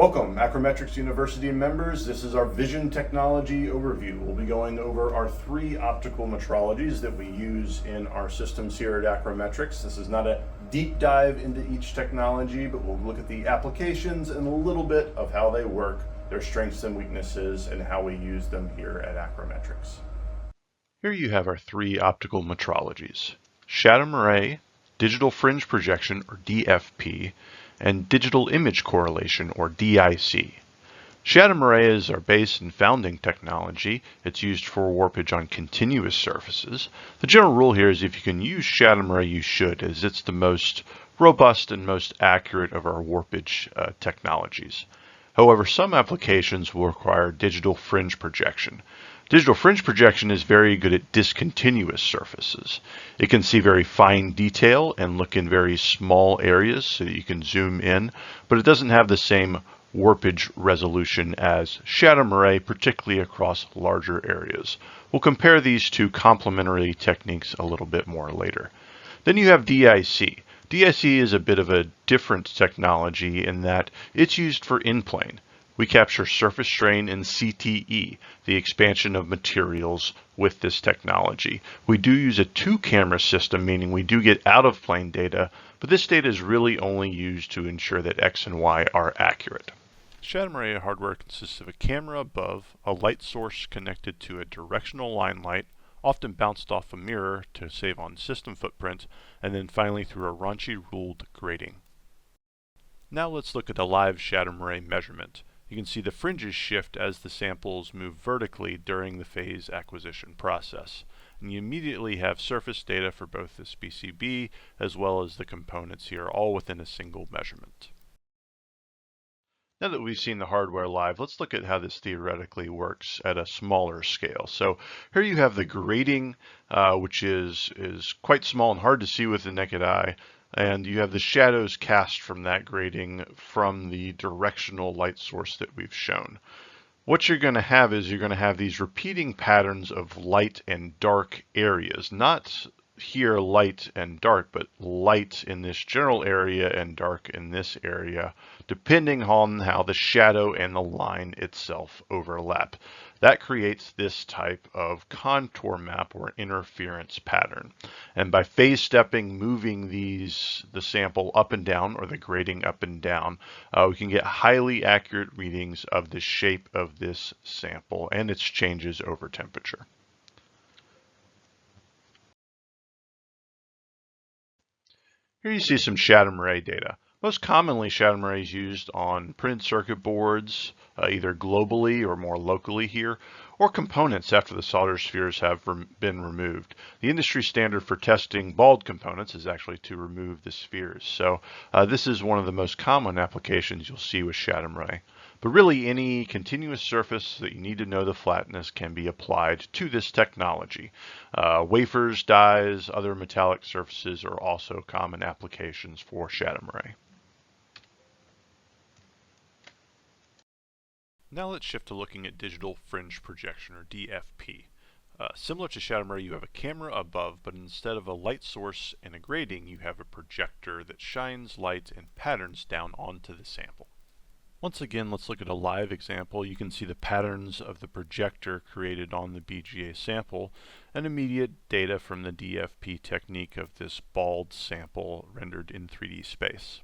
Welcome, Acrometrics University members. This is our vision technology overview. We'll be going over our 3 optical metrologies that we use in our systems here at Acrometrics. This is not a deep dive into each technology, but we'll look at the applications and a little bit of how they work, their strengths and weaknesses, and how we use them here at Acrometrics. Here you have our 3 optical metrologies: shadow moire, digital fringe projection or DFP, and digital image correlation or DIC. Shadow moire is our base and founding technology. It's used for warpage on continuous surfaces. The general rule here is if you can use shadow moire, you should, as it's the most robust and most accurate of our warpage technologies. However, some applications will require digital fringe projection. Digital fringe projection is very good at discontinuous surfaces. It can see very fine detail and look in very small areas so that you can zoom in, but it doesn't have the same warpage resolution as shadow moire, particularly across larger areas. We'll compare these two complementary techniques a little bit more later. Then you have DIC. DIC is a bit of a different technology in that it's used for in-plane. We capture surface strain and CTE, the expansion of materials, with this technology. We do use a 2-camera system, meaning we do get out-of-plane data, but this data is really only used to ensure that X and Y are accurate. Shadow moire hardware consists of a camera above, a light source connected to a directional line light, often bounced off a mirror to save on system footprint, and then finally through a raunchy ruled grating. Now let's look at a live shadow moire measurement. You can see the fringes shift as the samples move vertically during the phase acquisition process. And you immediately have surface data for both this PCB as well as the components here, all within a single measurement. Now that we've seen the hardware live, let's look at how this theoretically works at a smaller scale. So here you have the grating, which is quite small and hard to see with the naked eye. And you have the shadows cast from that grating from the directional light source that we've shown. What you're going to have is you're going to have these repeating patterns of light and dark areas. Not here light and dark, but light in this general area and dark in this area, depending on how the shadow and the line itself overlap. That creates this type of contour map or interference pattern. And by phase stepping, moving the sample up and down or the grating up and down, we can get highly accurate readings of the shape of this sample and its changes over temperature. Here you see some shadow moire data. Most commonly, shadow moire is used on printed circuit boards, either globally or more locally here, or components after the solder spheres have been removed. The industry standard for testing bald components is actually to remove the spheres. So this is one of the most common applications you'll see with shadow moire. But really, any continuous surface that you need to know the flatness can be applied to this technology. Wafers, dies, other metallic surfaces are also common applications for shadow moire. Now let's shift to looking at digital fringe projection, or DFP. Similar to shadow moire, you have a camera above, but instead of a light source and a grating, you have a projector that shines light and patterns down onto the sample. Once again, let's look at a live example. You can see the patterns of the projector created on the BGA sample and immediate data from the DFP technique of this bald sample rendered in 3D space.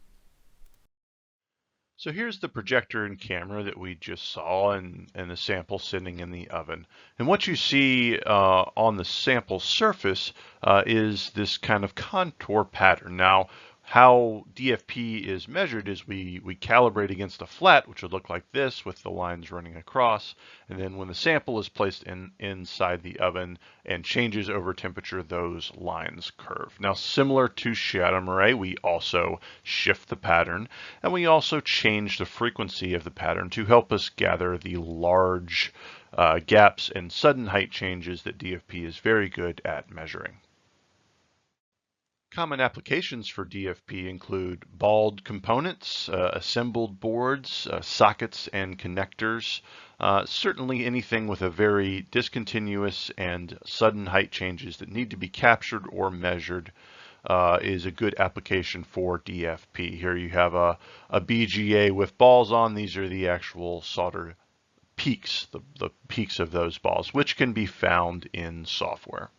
So here's the projector and camera that we just saw and the sample sitting in the oven. And what you see on the sample surface is this kind of contour pattern. Now, how DFP is measured is we calibrate against a flat, which would look like this with the lines running across, and then when the sample is placed inside the oven and changes over temperature, those lines curve. Now, similar to shadow moire, we also shift the pattern, and we also change the frequency of the pattern to help us gather the large gaps and sudden height changes that DFP is very good at measuring. Common applications for DFP include bald components, assembled boards, sockets and connectors, certainly anything with a very discontinuous and sudden height changes that need to be captured or measured. is a good application for DFP. Here you have a BGA with balls on. These are the actual solder peaks, the peaks of those balls, which can be found in software.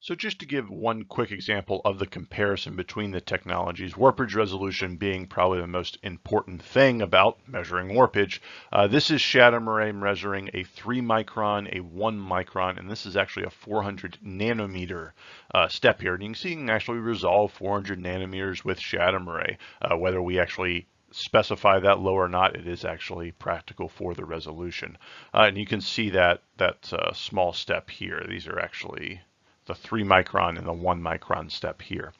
So just to give one quick example of the comparison between the technologies, warpage resolution being probably the most important thing about measuring warpage, this is shadow moire measuring a 3 micron, a 1 micron, and this is actually a 400 nanometer step here. And you can see you can actually resolve 400 nanometers with shadow moire. Whether we actually specify that low or not, it is actually practical for the resolution. And you can see that small step here. These are actually the 3 micron and the 1 micron step here.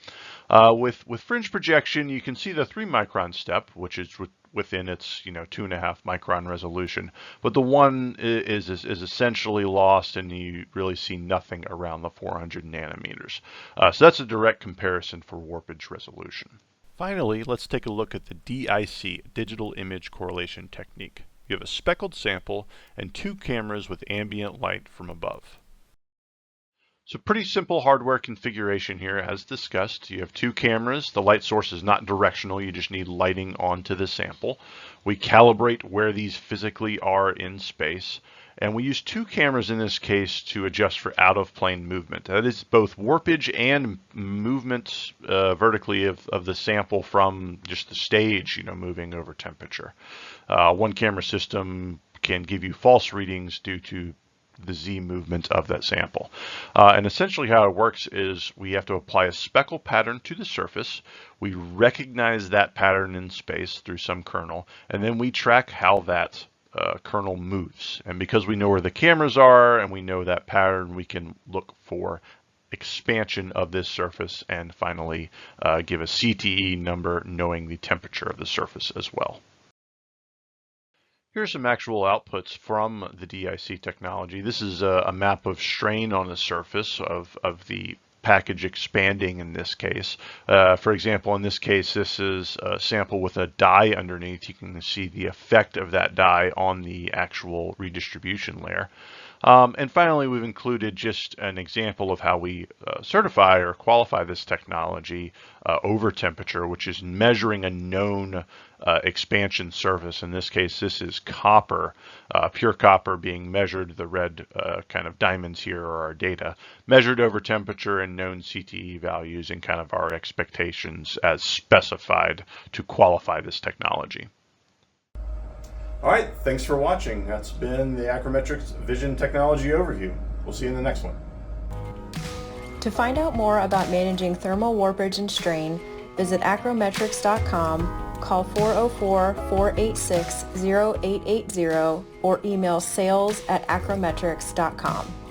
With fringe projection, you can see the 3 micron step, which is within its 2.5 micron resolution, but the 1 is essentially lost, and you really see nothing around the 400 nanometers. So that's a direct comparison for warpage resolution. Finally, let's take a look at the DIC, digital image correlation technique. You have a speckled sample and 2 cameras with ambient light from above. So pretty simple hardware configuration here as discussed. You have 2 cameras. The light source is not directional. You just need lighting onto the sample. We calibrate where these physically are in space. And we use 2 cameras in this case to adjust for out-of-plane movement. That is both warpage and movement vertically of the sample from just the stage, moving over temperature. One camera system can give you false readings due to the Z movement of that sample. And essentially how it works is we have to apply a speckle pattern to the surface. We recognize that pattern in space through some kernel, and then we track how that kernel moves. And because we know where the cameras are and we know that pattern, we can look for expansion of this surface and finally give a CTE number knowing the temperature of the surface as well. Here's some actual outputs from the DIC technology. This is a map of strain on the surface of the package expanding in this case. For example, in this case, this is a sample with a dye underneath. You can see the effect of that dye on the actual redistribution layer. And finally, we've included just an example of how we certify or qualify this technology over temperature, which is measuring a known expansion surface. In this case, this is copper, pure copper being measured. The red kind of diamonds here are our data, measured over temperature and known CTE values and kind of our expectations as specified to qualify this technology. All right, thanks for watching. That's been the Acrometrics Vision Technology Overview. We'll see you in the next one. To find out more about managing thermal warpage and strain, visit acrometrics.com, call 404-486-0880, or email sales@acrometrics.com.